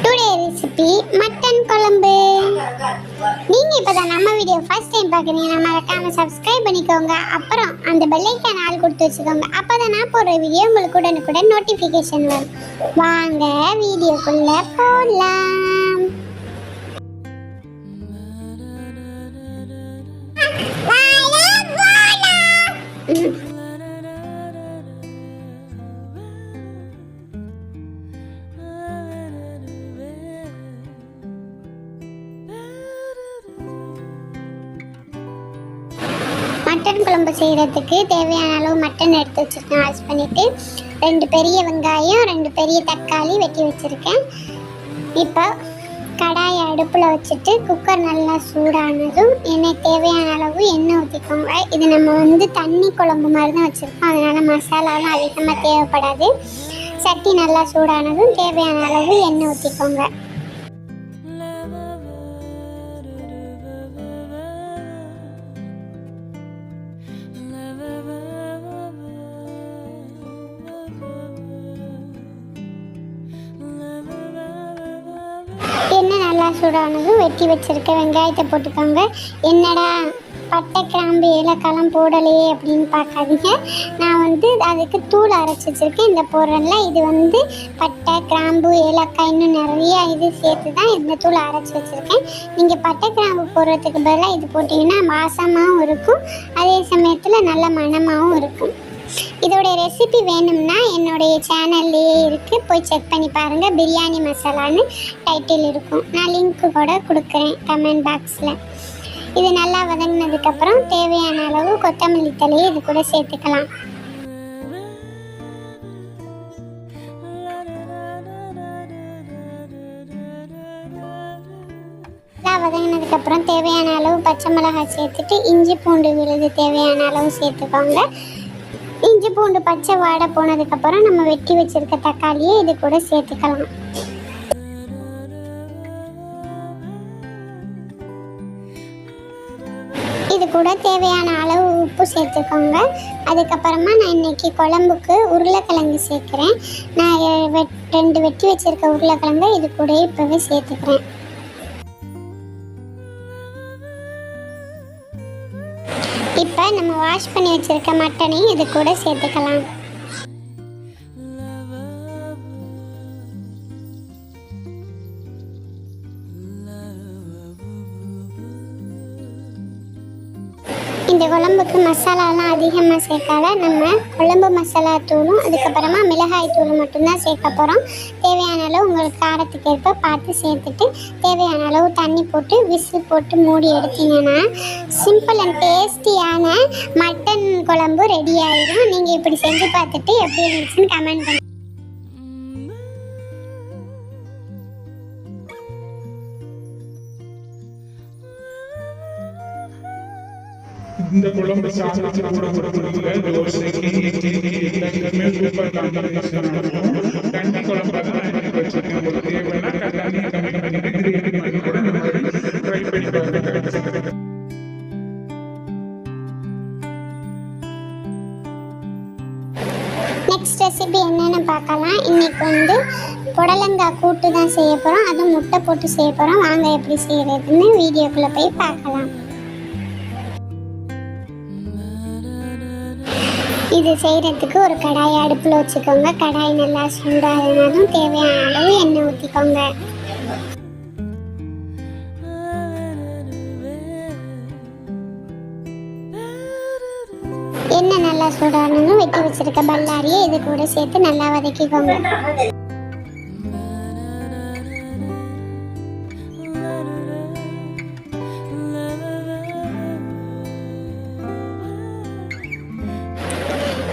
Today recipe mutton குழம்பு. நீங்க இப்பதான் நம்ம வீடியோ ஃபர்ஸ்ட் டைம் பாக்குறீங்கன்னா மறக்காம சப்ஸ்கிரைப் பண்ணிக்கோங்க. அப்புறம் அந்த பெல் ஐகான் ஆல் கொடுத்து வச்சுக்கோங்க. அப்பதான் நான் போடுற வீடியோ உங்களுக்கு உடனுக்குடன் நோட்டிபிகேஷன் வரும். வாங்க வீடியோக்குள்ள போலாம். மட்டன் குழம்பு செய்கிறதுக்கு தேவையான அளவு மட்டன் எடுத்து வச்சுருக்கேன். வாஷ் பண்ணிவிட்டு 2 பெரிய வெங்காயம் 2 பெரிய தக்காளி வெட்டி வச்சுருக்கேன். இப்போ கடாயை அடுப்பில் வச்சுட்டு குக்கர் நல்லா சூடானதும் எண்ணெய் தேவையான அளவு எண்ணெய் ஊற்றிக்கோங்க. இது நம்ம தண்ணி குழம்பு மாதிரி தான் வச்சுருக்கோம், அதனால் மசாலாலாம் அதிகமாக தேவைப்படாது. சட்டி நல்லா சூடானதும் தேவையான அளவு எண்ணெய் ஊற்றிக்கோங்க. எண்ணெய் நல்லா சூடானதும் வெட்டி வச்சுருக்க வெங்காயத்தை போட்டுக்கோங்க. என்னடா பட்டை கிராம்பு ஏலக்காய்லாம் போடலையே அப்படின்னு பார்க்காதீங்க. நான் அதுக்கு தூள் அரைச்சி வச்சுருக்கேன். இந்த போடுறேன்ல, இது பட்டை கிராம்பு ஏலக்காய் இன்னும் நிறையா இது சேர்த்து தான் இந்த தூள் அரைச்சி வச்சுருக்கேன். நீங்கள் பட்டை கிராம்பு போடுறதுக்கு பதிலாக இது போட்டிங்கன்னா வாசமாகவும் இருக்கும், அதே சமயத்தில் நல்ல மணமாகவும் இருக்கும். இதோடைய ரெசிபி வேணும்னா என்னுடைய சேனல்லையே இருக்குது, போய் செக் பண்ணி பாருங்கள். பிரியாணி மசாலான்னு டைட்டில் இருக்கும், நான் லிங்க்கு கூட கொடுக்குறேன் கமெண்ட் பாக்ஸில். இது நல்லா வதங்கினதுக்கப்புறம் தேவையான அளவு கொத்தமல்லி தழையை இது கூட சேர்த்துக்கலாம். நல்லா வதங்கினதுக்கப்புறம் தேவையான அளவு பச்சை மிளகாய் சேர்த்துட்டு இஞ்சி பூண்டு விழுது தேவையான அளவு சேர்த்துக்கோங்க. இஞ்சி பூண்டு பச்சை வாடை போனதுக்கப்புறம் நம்ம வெட்டி வச்சிருக்க தக்காளியை இது கூட சேர்த்துக்கலாம். இது கூட தேவையான அளவு உப்பு சேர்த்துக்கோங்க. அதுக்கப்புறமா நான் இன்னைக்கு குழம்புக்கு உருளைக்கிழங்கு சேர்க்குறேன். நான் 2 வெட்டி வச்சிருக்க உருளைக்கிழங்கை இது கூட இப்போவே சேர்த்துக்கிறேன். இப்போ நம்ம வாஷ் பண்ணி வச்சிருக்க மட்டனையும் இது கூட சேர்த்துக்கலாம். இந்த குழம்புக்கு மசாலாலாம் அதிகமாக சேர்க்காத நம்ம குழம்பு மசாலா தூளும் அதுக்கப்புறமா மிளகாய் தூள் மட்டும்தான் சேர்க்க போகிறோம். தேவையான அளவு உங்களுக்கு காரத்துக்கு ஏற்ப பார்த்து சேர்த்துட்டு தேவையான அளவு தண்ணி போட்டு விசில் போட்டு மூடி எடுத்தீங்கன்னா சிம்பிள் அண்ட் டேஸ்டியான மட்டன் குழம்பு ரெடி ஆகிடும். நீங்கள் இப்படி செஞ்சு பார்த்துட்டு எப்படி இருந்துச்சுன்னு கமெண்ட் பண்ணுங்க. இந்த குழம்பு சாப்பிட்டு கூட தோசைக்கு எல்லாமே சூப்பர் காம்பினேஷன் ஆகும். தண்ணி குழம்பு தான் வச்சிருக்கேன். உங்களுக்கு தேவைன்னா தண்ணி கம்மி பண்ணிட்டு கிரேவி பண்ணி கூட நம்ம ட்ரை பண்ணி பாருங்க. நெக்ஸ்ட் ரெசிபி என்னென்னு பார்க்கலாம். இன்னைக்கு புடலங்காய் கூட்டு தான் செய்ய போகிறோம், அதுவும் முட்டை போட்டு செய்ய போகிறோம். வாங்க எப்படி செய்கிறதுன்னு வீடியோக்குள்ளே போய் பார்க்கலாம். இது செய்கிறதுக்கு ஒரு கடாயை அடுப்பில் வச்சுக்கோங்க. கடாய் நல்லா சூடாகினாலும் தேவையான அளவு எண்ணெய் ஊற்றிக்கோங்க. எண்ணெய் நல்லா சூடாகணும். வெட்டி வச்சிருக்க பல்லாரியை இது கூட சேர்த்து நல்லா வதக்கிக்கோங்க.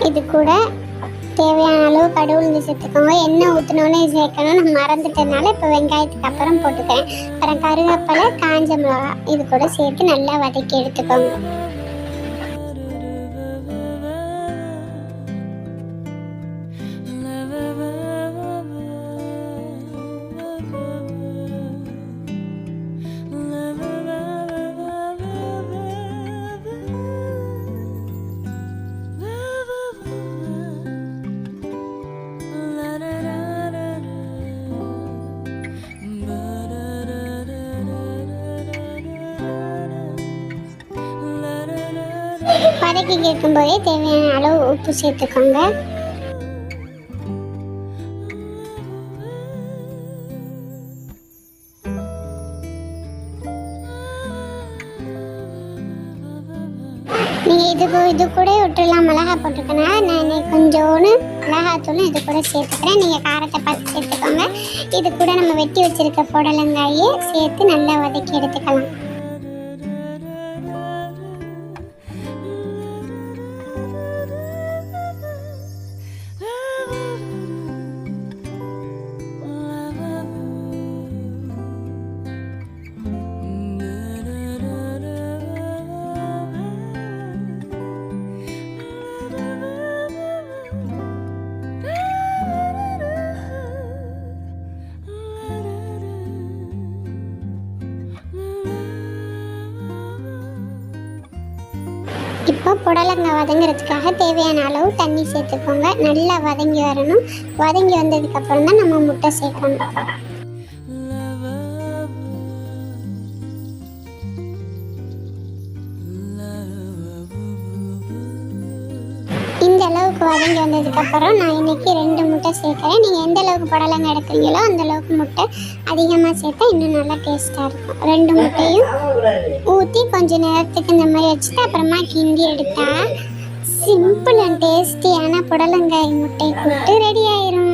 இது கூட தேவையான அளவு கடுகு சேர்த்துக்கோங்க. எண்ணெய் ஊற்றினோன்னே சேர்க்கணும், நான் மறந்துட்டதுனால இப்போ வெங்காயத்துக்கு அப்புறம் போட்டுக்கிறேன். அப்புறம் கருவேப்பிலை காஞ்ச மிளகா இது கூட சேர்த்து நல்லா வதக்கி எடுத்துக்கோங்க. வதக்கிட்டு இருக்கும்போதே தேவையான அளவு உப்பு சேர்த்துக்கோங்க. நீங்கள் இது கூட விட்டுலாம் மிளகா போட்டிருக்கனால நான் இன்னைக்கு கொஞ்சோன்னு மிளகாத்தூளும் இது கூட சேர்த்துக்கிறேன். நீங்கள் காரத்தை பார்த்து சேர்த்துக்கோங்க. இது கூட நம்ம வெட்டி வச்சுருக்க புடலங்காயை சேர்த்து நல்லா வதக்கி எடுத்துக்கலாம். இப்போ புடலங்காய் வதங்குறதுக்காக தேவையான அளவு தண்ணி சேர்த்துக்கோங்க. நல்லா வதங்கி வரணும். வதங்கி வந்ததுக்கப்புறம் தான் நம்ம முட்டை சேர்க்கணும். இந்த அளவுக்கு வதங்கி வந்ததுக்கப்புறம் நான் இன்னைக்கு 2 முட்டை சேர்க்குறேன். நீங்கள் எந்த அளவுக்கு புடலங்காய் எடுக்கிறீங்களோ அந்த அளவுக்கு முட்டை அதிகமாக சேர்த்தா இன்னும் நல்லா டேஸ்ட்டாக இருக்கும். 2 முட்டையும் ஊற்றி கொஞ்சம் நேரத்துக்கு இந்த மாதிரி வச்சுட்டு அப்புறமா கிண்டி எடுத்தா சிம்பிள் அண்ட் டேஸ்டியான புடலங்காய் முட்டை கூட்டு ரெடி ஆயிரும்.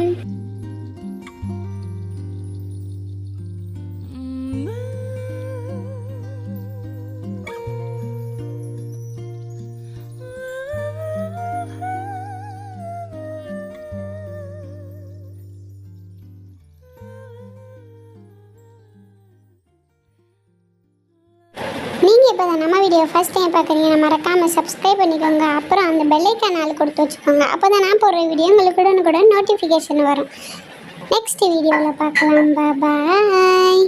நீங்கள் இப்போ தான் நம்ம வீடியோ ஃபஸ்ட் டைம் பார்க்குறீங்கன்னா மறக்காமல் சப்ஸ்கிரைப் பண்ணிக்கோங்க. அப்புறம் அந்த பெல் ஐக்கான் கொடுத்து வச்சுக்கோங்க. அப்போ தான் நான் போடுற வீடியோ உங்களுக்கு உடனுக்குடன் நோட்டிஃபிகேஷன் வரும். நெக்ஸ்ட் வீடியோவில் பார்க்கலாம். பாய்.